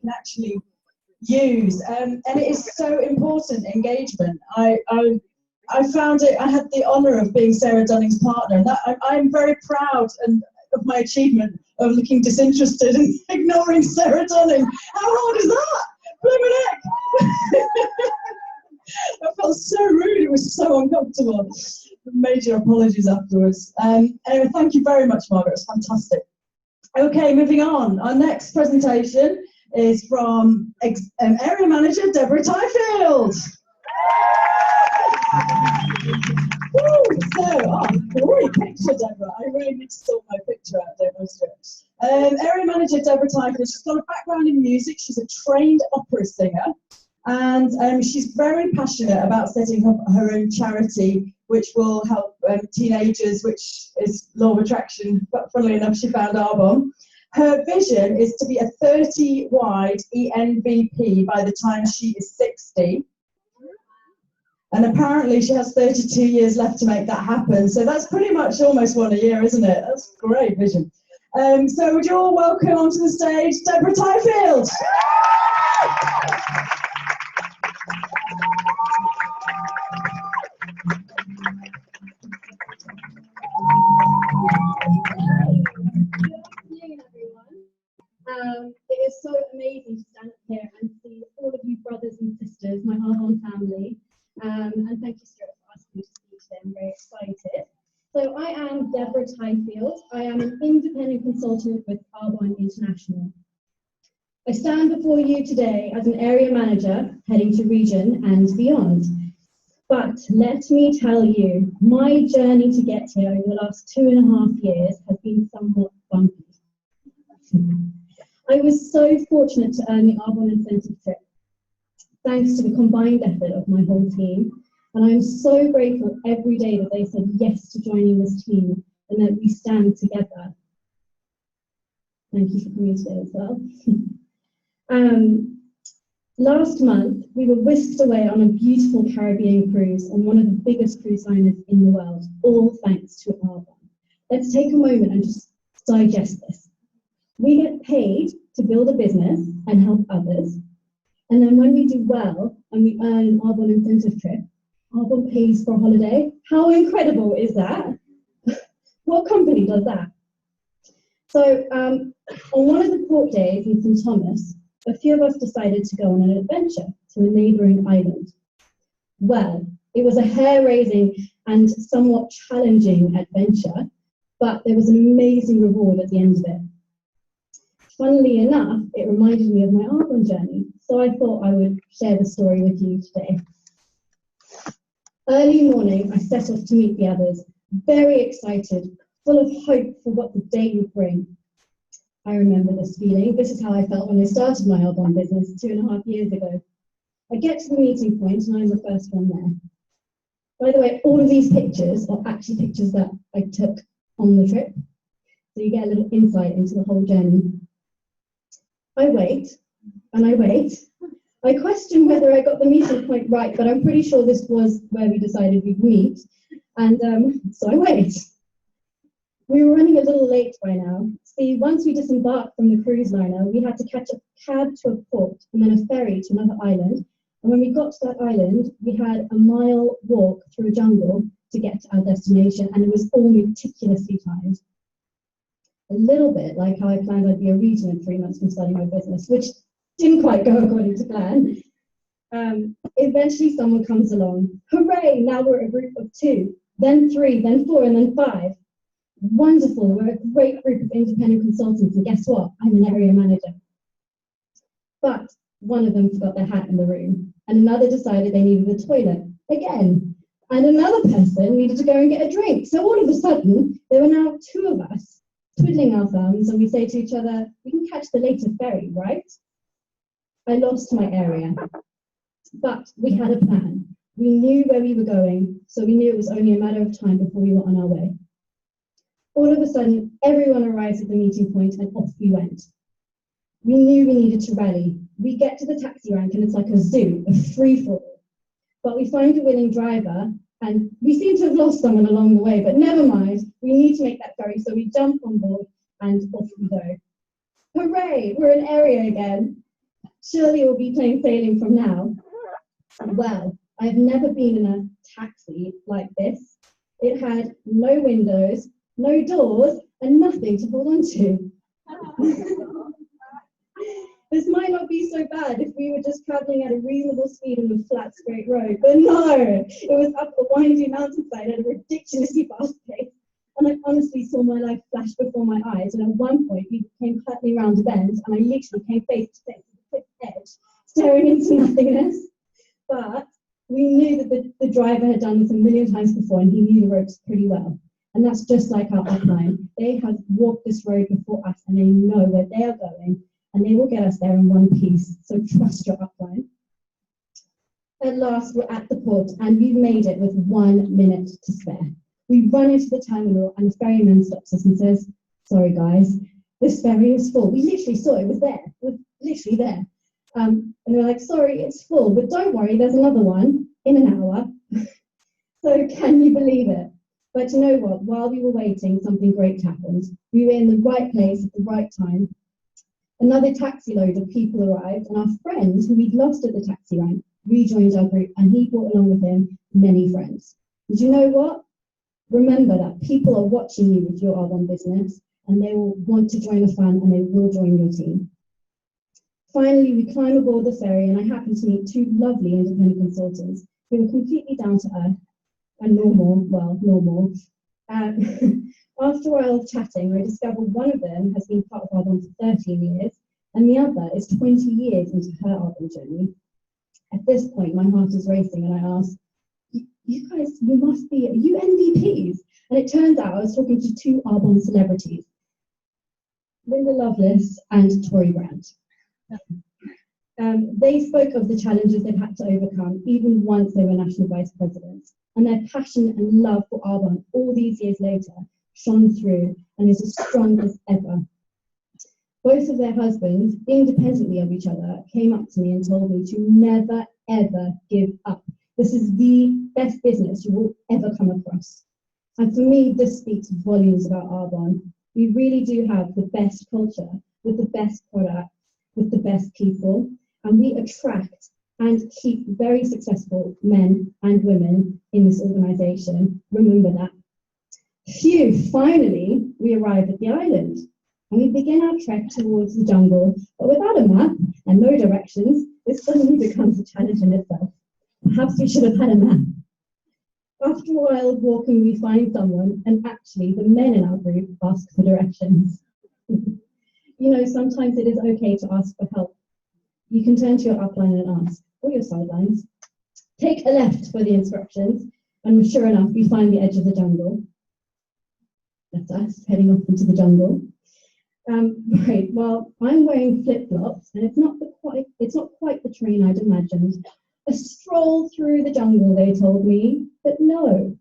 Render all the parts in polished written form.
can actually use, and it is so important, engagement. I found it, I had the honour of being Sarah Dunning's partner, and that I'm very proud of my achievement of looking disinterested and ignoring Sarah Dunning. How hard is that? Blooming heck! I felt so rude, it was so uncomfortable. Major apologies afterwards. Anyway, thank you very much, Margaret, it was fantastic. Okay, moving on. Our next presentation is from Area Manager Deborah Tyfield. Great picture, Deborah. I really need to sort my picture out, don't I? Area Manager Deborah Tyfield, she's got a background in music. She's a trained opera singer, and she's very passionate about setting up her own charity, which will help teenagers, which is law of attraction. But funnily enough, she found Arbonne. Her vision is to be a 30-wide ENVP by the time she is 60. And apparently she has 32 years left to make that happen. So that's pretty much almost one a year, isn't it? That's a great vision. So would you all welcome onto the stage Deborah Tyfield? It is so amazing to stand up here and see all of you brothers and sisters, my Arbonne family, and thank you, Stuart, for asking me to speak today. I'm very excited. So I am Deborah Tyfield. I am an independent consultant with Arbonne International. I stand before you today as an area manager heading to region and beyond. But let me tell you, my journey to get here over the last 2.5 years has been somewhat bumpy. I was so fortunate to earn the Arbonne incentive trip, thanks to the combined effort of my whole team, and I'm so grateful every day that they said yes to joining this team and that we stand together. Thank you for coming today as well. Last month, we were whisked away on a beautiful Caribbean cruise on one of the biggest cruise liners in the world, all thanks to Arbonne. Let's take a moment and just digest this. We get paid to build a business and help others. And then when we do well and we earn an Arbonne incentive trip, Arbonne pays for a holiday. How incredible is that? What company does that? So on one of the port days in St. Thomas, a few of us decided to go on an adventure to a neighbouring island. Well, it was a hair-raising and somewhat challenging adventure, but there was an amazing reward at the end of it. Funnily enough, it reminded me of my Arbonne journey, so I thought I would share the story with you today. Early morning, I set off to meet the others, very excited, full of hope for what the day would bring. I remember this feeling. This is how I felt when I started my Arbonne business 2.5 years ago. I get to the meeting point and I'm the first one there. By the way, all of these pictures are actually pictures that I took on the trip, so you get a little insight into the whole journey. I wait, and I wait. I question whether I got the meeting point right, but I'm pretty sure this was where we decided we'd meet, and so I wait. We were running a little late by now. See, once we disembarked from the cruise liner, we had to catch a cab to a port and then a ferry to another island, and when we got to that island, we had a mile walk through a jungle to get to our destination, and it was all meticulously timed. A little bit like how I planned I'd be a region in 3 months from starting my business, which didn't quite go according to plan. Eventually someone comes along. Hooray, now we're a group of 2, then 3, then 4, and then 5. Wonderful, we're a great group of independent consultants, and guess what? I'm an area manager. But one of them forgot their hat in the room, and another decided they needed a toilet, again. And another person needed to go and get a drink. So all of a sudden, there were now 2 of us, twiddling our thumbs, and we say to each other, we can catch the later ferry, right? I lost my area, but we had a plan. We knew where we were going, so we knew it was only a matter of time before we were on our way. All of a sudden, everyone arrives at the meeting point and off we went. We knew we needed to rally. We get to the taxi rank and it's like a zoo, a free-for-all. But we find a willing driver, and we seem to have lost someone along the way, but never mind, we need to make that ferry, so we jump on board and off we go. Hooray, we're in area again. Surely we'll be plain sailing from now. Well, I've never been in a taxi like this. It had no windows, no doors, and nothing to hold on to. This might not be so bad if we were just travelling at a reasonable speed on a flat, straight road, but no, it was up a windy mountainside at a ridiculously fast pace. And I honestly saw my life flash before my eyes, and at one point we came hurtling round a bend, and I literally came face to face with the cliff edge, staring into nothingness. But we knew that the driver had done this a million times before, and he knew the ropes pretty well. And that's just like our upline. They have walked this road before us, and they know where they are going, and they will get us there in one piece. So trust your upline. At last, we're at the port, and we've made it with 1 minute to spare. We run into the terminal, and the ferryman stops us and says, "Sorry, guys, this ferry is full." We literally saw it was there. It was literally there. And they're like, "Sorry, it's full, but don't worry, there's another one in an hour." So can you believe it? But you know what? While we were waiting, something great happened. We were in the right place at the right time. Another taxi load of people arrived, and our friend, who we'd lost at the taxi rank, rejoined our group, and he brought along with him many friends. And you know what? Remember that people are watching you with your Arbonne business, and they will want to join the fun, and they will join your team. Finally, we climb aboard the ferry, and I happened to meet two lovely independent consultants who were completely down to earth and normal. After a while of chatting, I discovered one of them has been part of Arbonne for 13 years, and the other is 20 years into her Arbonne journey. At this point, my heart is racing, and I asked, "You guys, you must be, are you MVPs?" And it turns out I was talking to two Arbonne celebrities, Linda Lovelace and Tory Brandt. They spoke of the challenges they've had to overcome, even once they were national vice presidents, and their passion and love for Arbonne all these years later shone through and is as strong as ever. Both of their husbands, independently of each other, came up to me and told me to never, ever give up. This is the best business you will ever come across. And for me, this speaks volumes about Arbonne. We really do have the best culture, with the best product, with the best people, and we attract and keep very successful men and women in this organisation. Remember that. Phew, finally, we arrive at the island, and we begin our trek towards the jungle, but without a map and no directions, this suddenly becomes a challenge in itself. Perhaps we should have had a map. After a while of walking, we find someone, and actually the men in our group ask for directions. You know, sometimes it is okay to ask for help. You can turn to your upline and ask, or your sidelines. Take a left for the instructions, and sure enough, we find the edge of the jungle. That's us heading off into the jungle. Right, well, I'm wearing flip-flops, and it's not quite the terrain I'd imagined. A stroll through the jungle, they told me, but no.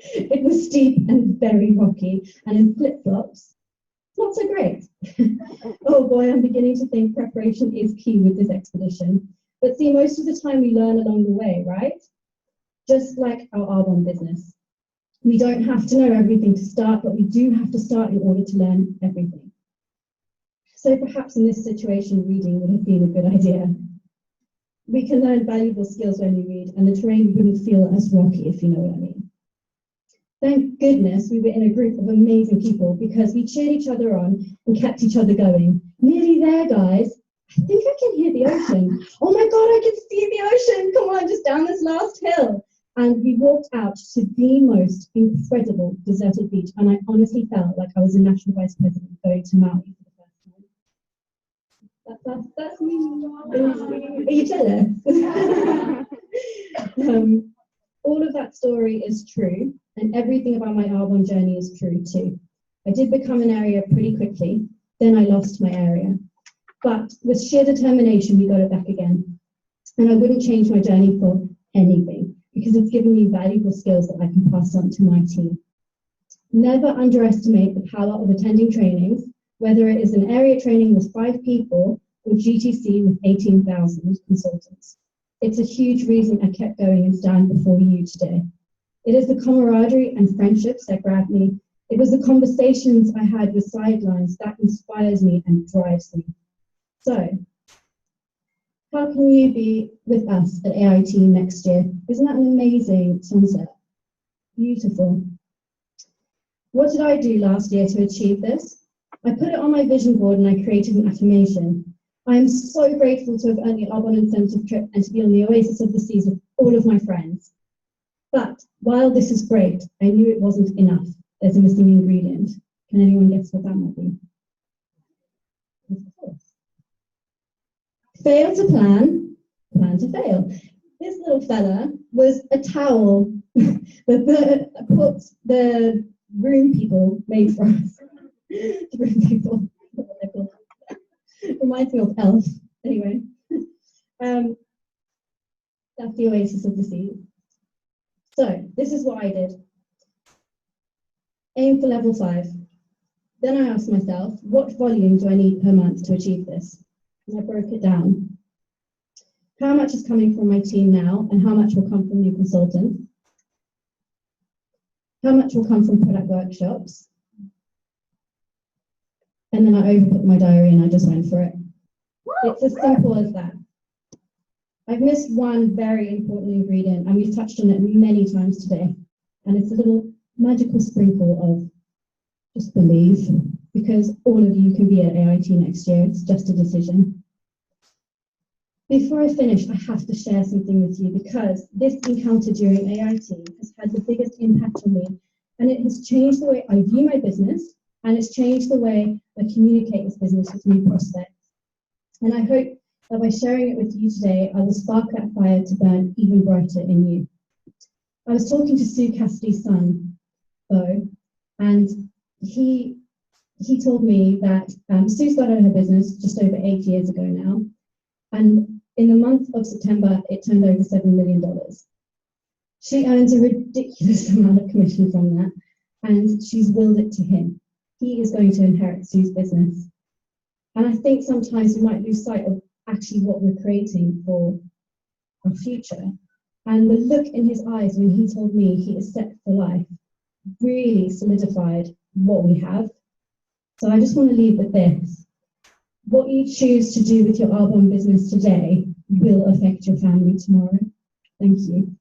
It was steep and very rocky, and in flip-flops, not so great. Oh boy, I'm beginning to think preparation is key with this expedition. But see, most of the time we learn along the way, right? Just like our Arbonne business. We don't have to know everything to start, but we do have to start in order to learn everything. So perhaps in this situation, reading would have been a good idea. We can learn valuable skills when we read, and the terrain wouldn't feel as rocky, if you know what I mean. Thank goodness we were in a group of amazing people, because we cheered each other on and kept each other going. Nearly there, guys. I think I can hear the ocean. Oh my God, I can see the ocean. Come on, just down this last hill. And we walked out to the most incredible deserted beach, and I honestly felt like I was a national vice president going to Maui for the first time. That's me. Are you jealous? All of that story is true, and everything about my Arbonne journey is true too. I did become an area pretty quickly, then I lost my area. But with sheer determination, we got it back again. And I wouldn't change my journey for anything, because it's given me valuable skills that I can pass on to my team. Never underestimate the power of attending trainings, whether it is an area training with 5 people or GTC with 18,000 consultants. It's a huge reason I kept going and stand before you today. It is the camaraderie and friendships that grab me It was the conversations I had with sidelines that inspires me and drives me. So, how can you be with us at AIT next year? Isn't that an amazing sunset? Beautiful. What did I do last year to achieve this? I put it on my vision board and I created an affirmation. I am so grateful to have earned the Arbonne incentive trip and to be on the Oasis of the Seas with all of my friends. But while this is great, I knew it wasn't enough. There's a missing ingredient. Can anyone guess what that might be? Of course. Fail to plan, plan to fail. This little fella was a towel that the room people made for us. The room people, reminds me of Elf. Anyway, that's the Oasis of the Sea. So this is what I did. Aim for level 5. Then I asked myself, what volume do I need per month to achieve this? And I broke it down. How much is coming from my team now, and how much will come from new consultants? How much will come from product workshops? And then I overput my diary and I just went for it. It's as simple as that. I've missed one very important ingredient, and we've touched on it many times today. And it's a little magical sprinkle of just believe, because all of you can be at AIT next year. It's just a decision. Before I finish, I have to share something with you, because this encounter during AIT has had the biggest impact on me, and it has changed the way I view my business, and it's changed the way I communicate this business with new prospects. And I hope that by sharing it with you today, I will spark that fire to burn even brighter in you. I was talking to Sue Cassidy's son, Bo, and he told me that Sue started her business just over 8 years ago now, and in the month of September, it turned over $7 million. She earns a ridiculous amount of commission from that, and she's willed it to him. He is going to inherit Sue's business. And I think sometimes we might lose sight of actually what we're creating for our future. And the look in his eyes when he told me he is set for life really solidified what we have. So I just want to leave with this. What you choose to do with your Arbonne business today will affect your family tomorrow. Thank you.